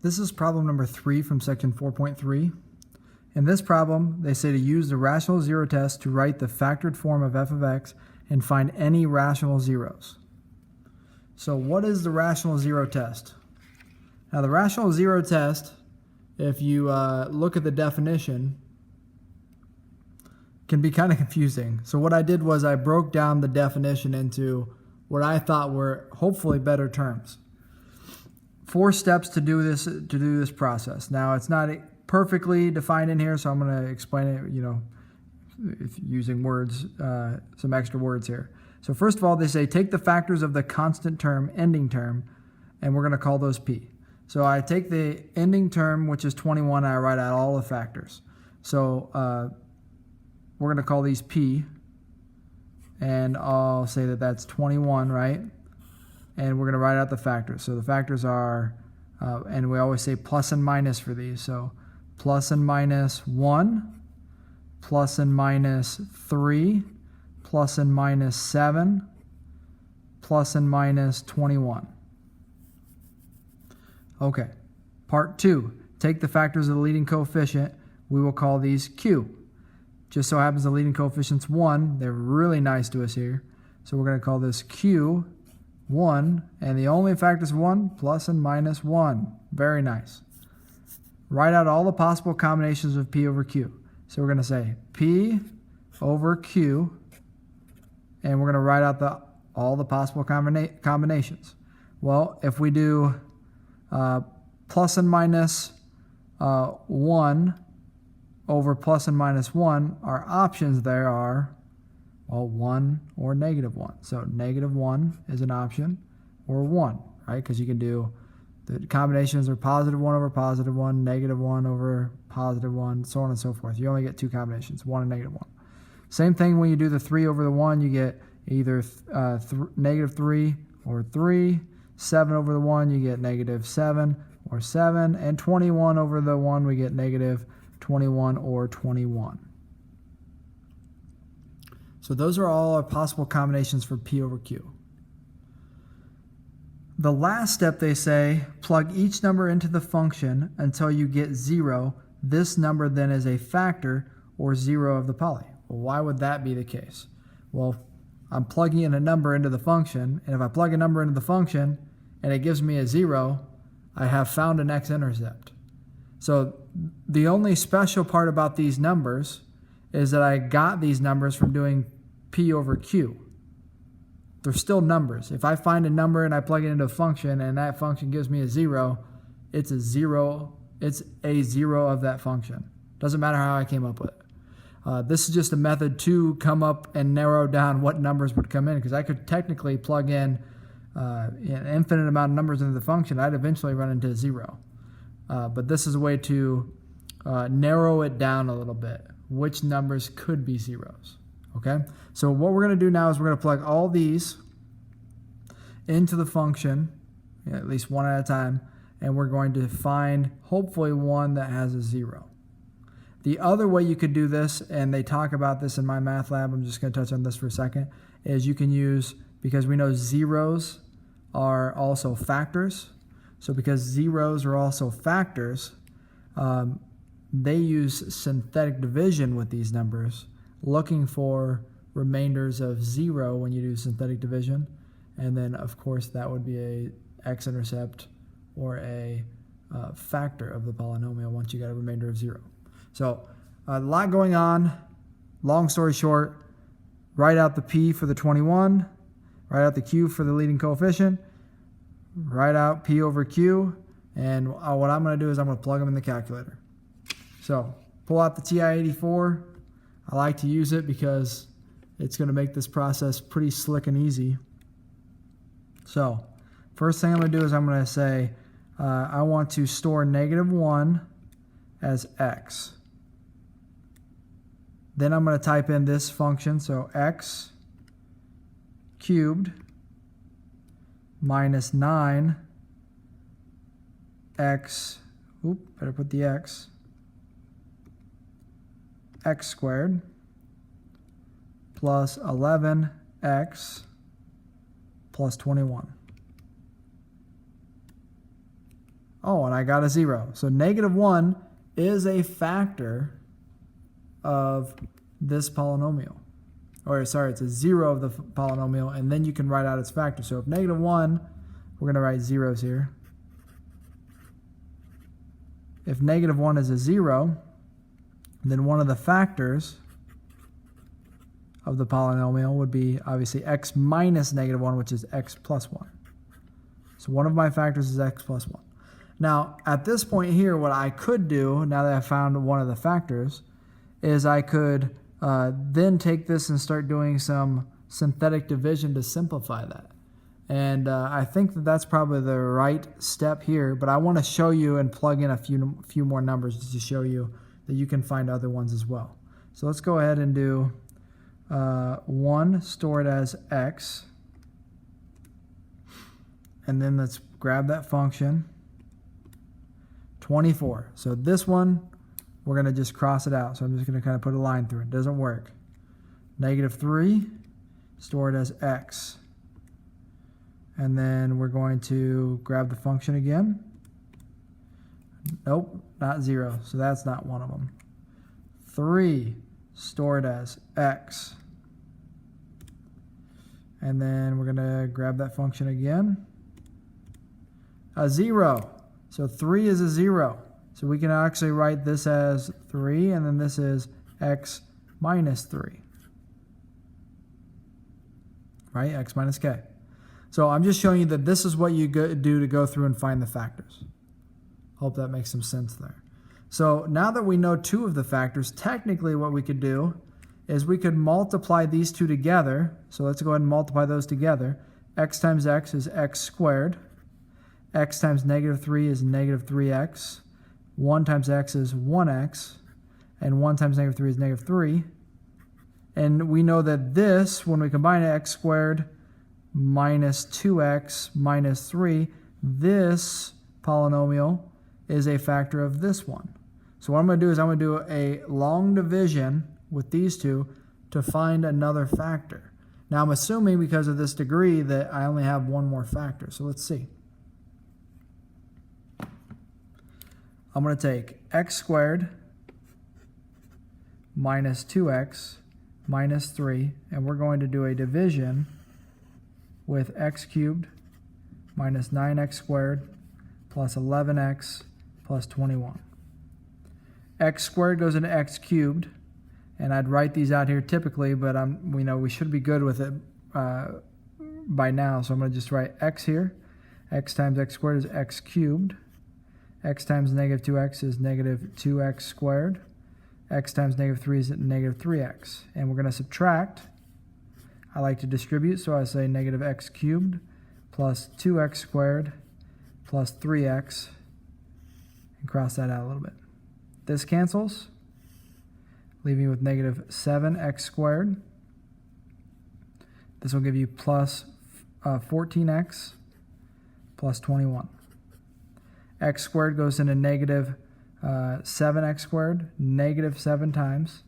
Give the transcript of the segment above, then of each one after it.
This is problem number 3 from section 4.3. In this problem, they say to use the rational zero test to write the factored form of f of x and find any rational zeros. So what is the rational zero test? Now the rational zero test, if you look at the definition, can be kind of confusing. So what I did was I broke down the definition into what I thought were hopefully better terms. 4 steps to do this process. Now it's not perfectly defined in here, so I'm going to explain it, using words, some extra words here. So first of all, they say take the factors of the constant term, ending term, and we're going to call those p. So I take the ending term, which is 21, and I write out all the factors. So we're going to call these p, and I'll say that that's 21, right? And we're going to write out the factors. So the factors are, and we always say plus and minus for these. So plus and minus 1, plus and minus 3, plus and minus 7, plus and minus 21. Okay, part 2. Take the factors of the leading coefficient. We will call these q. Just so happens the leading coefficient's 1. They're really nice to us here. So we're going to call this q 1, and the only factor is 1, plus and minus 1. Very nice. Write out all the possible combinations of p over q. So we're going to say p over q, and we're going to write out all the possible combinations. Well, if we do plus and minus 1 over plus and minus 1, our options there are 1 or negative 1. So negative 1 is an option, or 1, right? Because you can do, the combinations are positive 1 over positive 1, negative 1 over positive 1, so on and so forth. You only get 2 combinations, 1 and negative 1. Same thing when you do the 3 over the 1, you get either negative 3 or 3. 7 over the 1, you get negative 7 or 7. And 21 over the 1, we get negative 21 or 21. So those are all our possible combinations for p over q. The last step, they say, plug each number into the function until you get 0. This number then is a factor or 0 of the poly. Well, why would that be the case? Well, I'm plugging in a number into the function, and if I plug a number into the function and it gives me a 0, I have found an x-intercept. So the only special part about these numbers is that I got these numbers from doing p over q. They're still numbers. If I find a number and I plug it into a function and that function gives me a 0, it's a 0. It's a 0 of that function. Doesn't matter how I came up with it. This is just a method to come up and narrow down what numbers would come in, because I could technically plug in an infinite amount of numbers into the function. I'd eventually run into 0. But this is a way to narrow it down a little bit. Which numbers could be zeros? Okay, so what we're going to do now is we're going to plug all these into the function, at least one at a time, and we're going to find hopefully one that has a 0. The other way you could do this, and they talk about this in my math lab, I'm just going to touch on this for a second, is you can use, because we know zeros are also factors, so because zeros are also factors, they use synthetic division with these numbers, looking for remainders of 0 when you do synthetic division. And then, of course, that would be a x-intercept or a factor of the polynomial once you got a remainder of 0. So a lot going on. Long story short, write out the p for the 21, write out the q for the leading coefficient, write out p over q, and what I'm going to do is I'm going to plug them in the calculator. So pull out the TI-84. I like to use it because it's going to make this process pretty slick and easy. So first thing I'm going to do is I'm going to say I want to store negative 1 as x. Then I'm going to type in this function, so x cubed minus 9 x, better put the x squared plus 11x plus 21. Oh, and I got a 0. So negative 1 is a factor of this polynomial. Or sorry, it's a 0 of the polynomial, and then you can write out its factor. So if negative 1, we're going to write zeros here. If negative 1 is a 0, then one of the factors of the polynomial would be obviously x minus negative 1, which is x plus 1. So one of my factors is x plus 1. Now, at this point here, what I could do, now that I found one of the factors, is I could then take this and start doing some synthetic division to simplify that. And I think that that's probably the right step here, but I want to show you and plug in a few more numbers to show you that you can find other ones as well. So let's go ahead and do 1 stored as x, and then let's grab that function, 24. So this one, we're going to just cross it out. So I'm just going to kind of put a line through it. It doesn't work. Negative 3 stored as x. And then we're going to grab the function again. Nope, not 0. So that's not one of them. 3 stored as x. And then we're going to grab that function again. A 0. So 3 is a 0. So we can actually write this as 3, and then this is x minus 3. Right? X minus k. So I'm just showing you that this is what you do to go through and find the factors. Hope that makes some sense there. So now that we know 2 of the factors, technically what we could do is we could multiply these 2 together. So let's go ahead and multiply those together. X times x is x squared. X times negative 3 is negative 3x. 1 times x is 1x. And 1 times negative 3 is negative 3. And we know that this, when we combine it, x squared minus 2x minus 3, this polynomial is a factor of this one. So what I'm going to do is I'm going to do a long division with these 2 to find another factor. Now I'm assuming because of this degree that I only have one more factor. So let's see. I'm going to take x squared minus 2x minus 3, and we're going to do a division with x cubed minus 9x squared plus 11x plus 21. X squared goes into x cubed, and I'd write these out here typically, but we should be good with it by now, so I'm going to just write x here. X times x squared is x cubed. X times negative 2x is negative 2x squared. X times negative 3 is negative 3x. And we're going to subtract. I like to distribute, so I say negative x cubed plus 2x squared plus 3x, and cross that out a little bit. This cancels, leaving you with negative 7x squared. This will give you plus 14x plus 21. X squared goes into negative 7x squared, negative 7 times.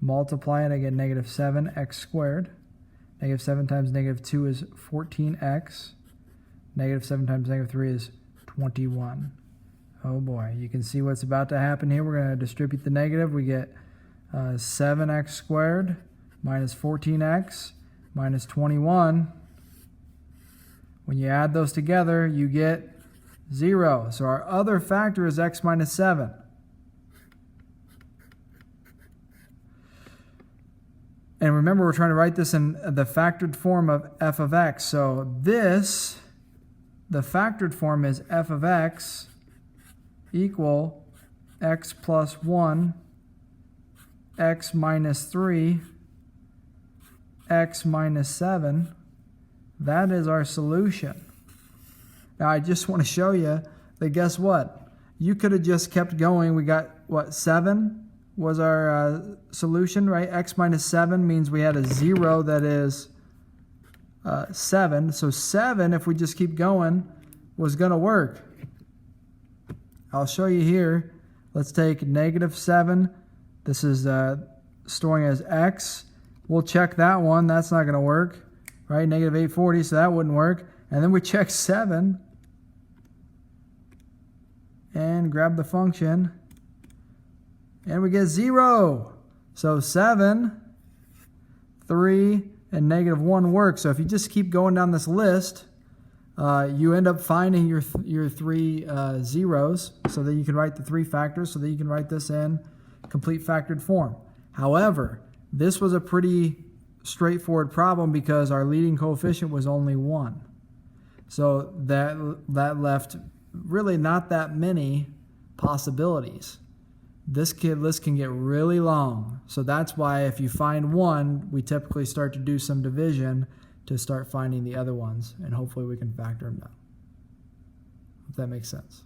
Multiply it, I get negative 7x squared. Negative 7 times negative 2 is 14x. Negative 7 times negative 3 is 21. Oh boy, you can see what's about to happen here. We're going to distribute the negative. We get 7x squared minus 14x minus 21. When you add those together, you get 0. So our other factor is x minus 7. And remember, we're trying to write this in the factored form of f of x. So this, the factored form is f of x equal x plus 1, x minus 3, x minus 7. That is our solution. Now, I just want to show you that guess what? You could have just kept going. We got, what, 7 was our solution, right? X minus 7 means we had a 0 that is 7. So 7, if we just keep going, was going to work. I'll show you here. Let's take negative 7. This is storing as x. We'll check that one. That's not going to work, right? Negative 840, so that wouldn't work. And then we check 7. and grab the function, and we get 0. So 7, 3, and -1 work. So if you just keep going down this list, you end up finding your 3 zeros so that you can write the 3 factors, so that you can write this in complete factored form. However, this was a pretty straightforward problem because our leading coefficient was only 1. So that left really not that many possibilities. This list can get really long. So that's why if you find one, we typically start to do some division to start finding the other ones, and hopefully we can factor them down. If that makes sense.